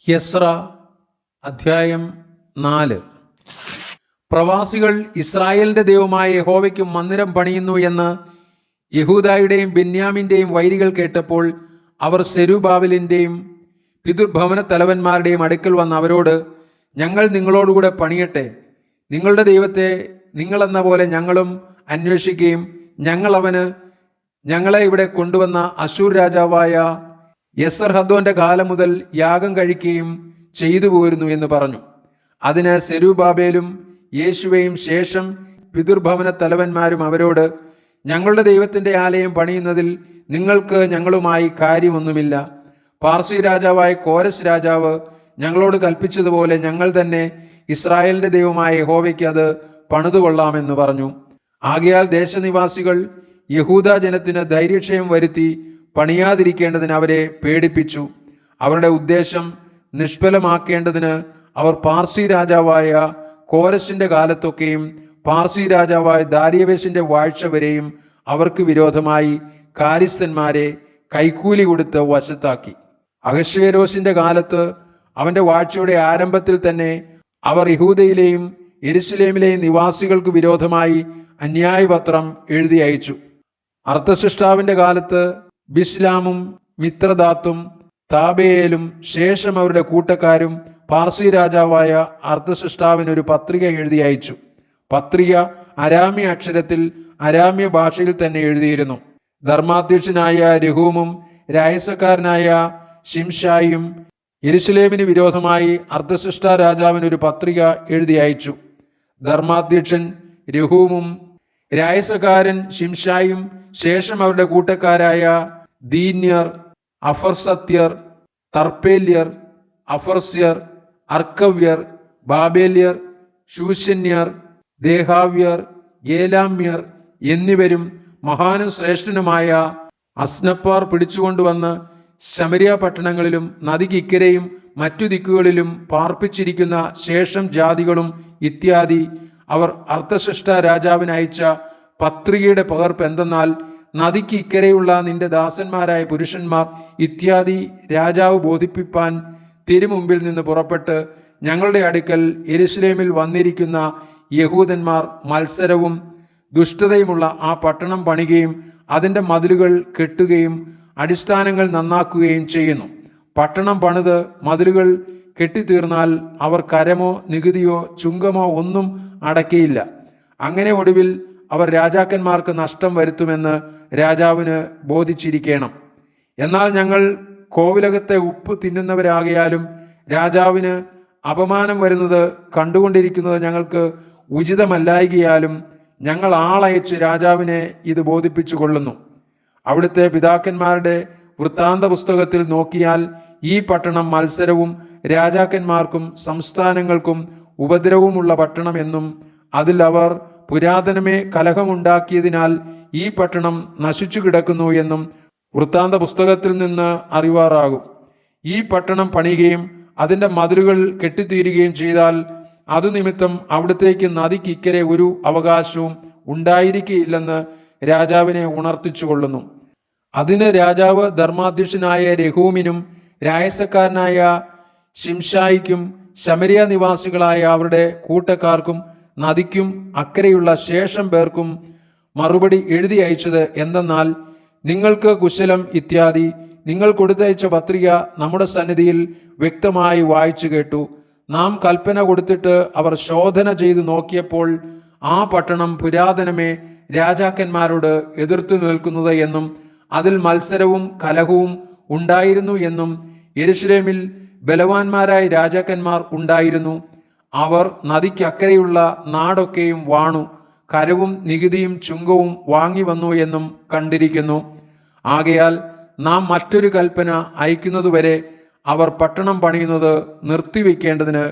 യെസ്ര അധ്യായം 4. പ്രവാസികൾ ഇസ്രായേലിന്റെ ദൈവമായ യഹോവയ്ക്ക് മന്ദിരം പണിയുന്നു എന്ന് യഹൂദായുടെയും ബെന്യാമിന്റെയും വൈരികൾ കേട്ടപ്പോൾ അവർ സെരുബാബേലിന്റെയും പിതൃഭവന തലവന്മാരുടെയും അടുക്കൽ വന്ന് അവരോട്, ഞങ്ങൾ നിങ്ങളോടുകൂടെ പണിയട്ടെ, നിങ്ങളുടെ ദൈവത്തെ നിങ്ങളെന്ന പോലെ ഞങ്ങളും അന്വേഷിക്കുകയും ഞങ്ങളെ ഇവിടെ കൊണ്ടുവന്ന അശൂർ രാജാവായ യസർഹദ്ദോന്റെ കാലം മുതൽ യാഗം കഴിക്കുകയും ചെയ്തു പോരുന്നു എന്ന് പറഞ്ഞു. അതിന് സെരുബാബേലും യേശുവയും ശേഷം പിതൃഭവന തലവന്മാരും അവരോട്, ഞങ്ങളുടെ ദൈവത്തിന്റെ ആലയം പണിയുന്നതിൽ നിങ്ങൾക്ക് ഞങ്ങളുമായി കാര്യമൊന്നുമില്ല. പാർസി രാജാവായ കോരസ് രാജാവ് ഞങ്ങളോട് കൽപ്പിച്ചതുപോലെ ഞങ്ങൾ തന്നെ ഇസ്രായേലിന്റെ ദൈവമായ യഹോവയ്ക്ക് അത് പണിതുകൊള്ളാമെന്ന് പറഞ്ഞു. ആകയാൽ ദേശനിവാസികൾ യഹൂദ ജനത്തിന് ധൈര്യക്ഷയം വരുത്തി പണിയാതിരിക്കേണ്ടതിന് അവരെ പേടിപ്പിച്ചു. അവരുടെ ഉദ്ദേശം നിഷ്ഫലമാക്കേണ്ടതിന് അവർ പാർസി രാജാവായ കോരസിന്റെ കാലത്തൊക്കെയും പാർസി രാജാവായ ദാരിയവേശിന്റെ വാഴ്ച വരെയും അവർക്ക് വിരോധമായി കാര്യസ്ഥന്മാരെ കൈക്കൂലി കൊടുത്ത് വശത്താക്കി. അഹശ്വേരോസിന്റെ കാലത്ത് അവന്റെ വാഴ്ചയുടെ ആരംഭത്തിൽ തന്നെ അവർ യഹൂദയിലെയും യെരുശലേമിലെയും നിവാസികൾക്ക് വിരോധമായി അന്യായപത്രം എഴുതി അയച്ചു. അർത്ഥസൃഷ്ടാവിന്റെ കാലത്ത് ബിശ്ലാമും മിത്രദാത്തും താബേയേലും ശേഷം അവരുടെ കൂട്ടക്കാരും പാർസി രാജാവായ അർത്ഥസൃഷ്ടാവിനൊരു പത്രിക എഴുതി അയച്ചു. പത്രിക അരാമ്യ അക്ഷരത്തിൽ അരാമ്യ ഭാഷയിൽ തന്നെ എഴുതിയിരുന്നു. ധർമാധ്യക്ഷനായ രഹൂമും രായസക്കാരനായ ശിംശായിയും യെരുശലേമിന് വിരോധമായി അർത്ഥസൃഷ്ടാ രാജാവിനൊരു പത്രിക എഴുതി അയച്ചു. ധർമാധ്യക്ഷൻ രഹൂമും രായസക്കാരൻ ശിംശായും ശേഷം അവരുടെ കൂട്ടക്കാരായ ദീന്യർ, അഫർസത്യർ, തർപ്പേല്യർ, അഫർസ്യർ, അർക്കവ്യർ, ബാബേല്യർ, ശൂശന്യർ, ദേഹാവ്യർ, ഏലാമ്യർ എന്നിവരും മഹാനും ശ്രേഷ്ഠനുമായ അസ്നപ്പാർ പിടിച്ചുകൊണ്ടുവന്ന് ശമരിയ പട്ടണങ്ങളിലും നദിക്കിക്കരെയും മറ്റു ദിക്കുകളിലും പാർപ്പിച്ചിരിക്കുന്ന ശേഷം ജാതികളും ഇത്യാദി അവർ അർത്ഥസൃഷ്ട രാജാവിന് അയച്ച പത്രികയുടെ പകർപ്പ് എന്തെന്നാൽ, നദിക്ക് ഇക്കരെയുള്ള നിന്റെ ദാസന്മാരായ പുരുഷന്മാർ ഇത്യാദി രാജാവ് ബോധിപ്പിപ്പാൻ തിരുമുമ്പിൽ നിന്ന് പുറപ്പെട്ട് ഞങ്ങളുടെ അടുക്കൽ യെരുശലേമിൽ വന്നിരിക്കുന്ന യഹൂദന്മാർ മത്സരവും ദുഷ്ടതയുമുള്ള ആ പട്ടണം പണിയുകയും അതിൻ്റെ മതിലുകൾ കെട്ടുകയും അടിസ്ഥാനങ്ങൾ നന്നാക്കുകയും ചെയ്യുന്നു. പട്ടണം പണിത് മതിലുകൾ കെട്ടിത്തീർന്നാൽ അവർ കരമോ നികുതിയോ ചുങ്കമോ ഒന്നും അടയ്ക്കയില്ല. അങ്ങനെ ഒടുവിൽ അവർ രാജാക്കന്മാർക്ക് നഷ്ടം വരുത്തുമെന്ന് രാജാവിന് ബോധിച്ചിരിക്കണം. എന്നാൽ ഞങ്ങൾ കോവിലകത്തെ ഉപ്പ് തിന്നുന്നവരാകയാലും രാജാവിന് അപമാനം വരുന്നത് കണ്ടുകൊണ്ടിരിക്കുന്നത് ഞങ്ങൾക്ക് ഉചിതമല്ലായകയാലും ഞങ്ങൾ ആളയച്ച് രാജാവിനെ ഇത് ബോധിപ്പിച്ചു കൊള്ളുന്നു. അവിടുത്തെ പിതാക്കന്മാരുടെ വൃത്താന്ത പുസ്തകത്തിൽ നോക്കിയാൽ ഈ പട്ടണം മത്സരവും രാജാക്കന്മാർക്കും സംസ്ഥാനങ്ങൾക്കും ഉപദ്രവമുള്ള പട്ടണം എന്നും അതിൽ അവർ പുരാതനമേ കലഹമുണ്ടാക്കിയതിനാൽ ഈ പട്ടണം നശിച്ചു കിടക്കുന്നു എന്നും വൃത്താന്ത പുസ്തകത്തിൽ നിന്ന് അറിവാറാകും. ഈ പട്ടണം പണിയുകയും അതിൻ്റെ മതിലുകൾ കെട്ടിത്തീരുകയും ചെയ്താൽ അതുനിമിത്തം അവിടത്തേക്ക് നദിക്ക് ഇക്കരെ ഒരു അവകാശവും ഉണ്ടായിരിക്കുകയില്ലെന്ന് രാജാവിനെ ഉണർത്തിച്ചു കൊള്ളുന്നു. അതിന് രാജാവ് ധർമാധ്യക്ഷനായ രഹൂമിനും രായസക്കാരനായ ശിംശായിക്കും ശമരിയ നിവാസികളായ അവരുടെ കൂട്ടക്കാർക്കും നദിക്കും അക്കരെയുള്ള ശേഷം പേർക്കും മറുപടി എഴുതി അയച്ചത് എന്തെന്നാൽ, നിങ്ങൾക്ക് കുശലം ഇത്യാദി നിങ്ങൾ കൊടുത്തയച്ച പത്രിക നമ്മുടെ സന്നിധിയിൽ വ്യക്തമായി വായിച്ചു കേട്ടു. നാം കൽപ്പന കൊടുത്തിട്ട് അവർ ശോധന ചെയ്തു നോക്കിയപ്പോൾ ആ പട്ടണം പുരാതനമേ രാജാക്കന്മാരോട് എതിർത്തു നിൽക്കുന്നത് എന്നും അതിൽ മത്സരവും കലഹവും ഉണ്ടായിരുന്നു എന്നും യെരുശലേമിൽ ബലവാന്മാരായ രാജാക്കന്മാർ ഉണ്ടായിരുന്നു. അവർ നദിക്കക്കരെയുള്ള നാടൊക്കെയും വാണു, കരവും നികുതിയും ചുങ്കവും വാങ്ങി വന്നു എന്നും കണ്ടിരിക്കുന്നു. ആകയാൽ നാം മറ്റൊരു കൽപ്പന അയക്കുന്നതുവരെ അവർ പട്ടണം പണിയുന്നത് നിർത്തിവെക്കേണ്ടതിന്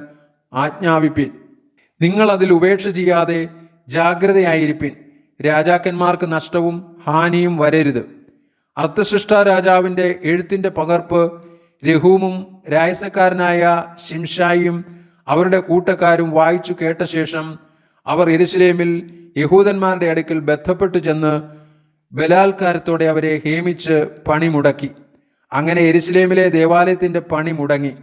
ആജ്ഞാപിപ്പിൻ. നിങ്ങൾ അതിൽ ഉപേക്ഷ ചെയ്യാതെ ജാഗ്രതയായിരിപ്പിൻ. രാജാക്കന്മാർക്ക് നഷ്ടവും ഹാനിയും വരരുത്. അർത്ഥസൃഷ്ട രാജാവിൻ്റെ എഴുത്തിൻ്റെ പകർപ്പ് രഹൂമും രായസക്കാരനായ ശിംശായിയും അവരുടെ കൂട്ടക്കാരും വായിച്ചു കേട്ട ശേഷം അവർ യെരുശലേമിൽ യഹൂദന്മാരുടെ അടുക്കൽ ബന്ധപ്പെട്ടു ചെന്ന് ബലാത്കാരത്തോടെ അവരെ ഹേമിച്ച് പണി മുടക്കി. അങ്ങനെ യെരുശലേമിലെ ദേവാലയത്തിന്റെ പണി മുടങ്ങി.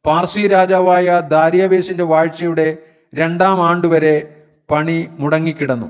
പാർസി രാജാവായ ദാരിയവേശിന്റെ വാഴ്ചയുടെ 2-ാം ആണ്ടുവരെ പണി മുടങ്ങിക്കിടന്നു.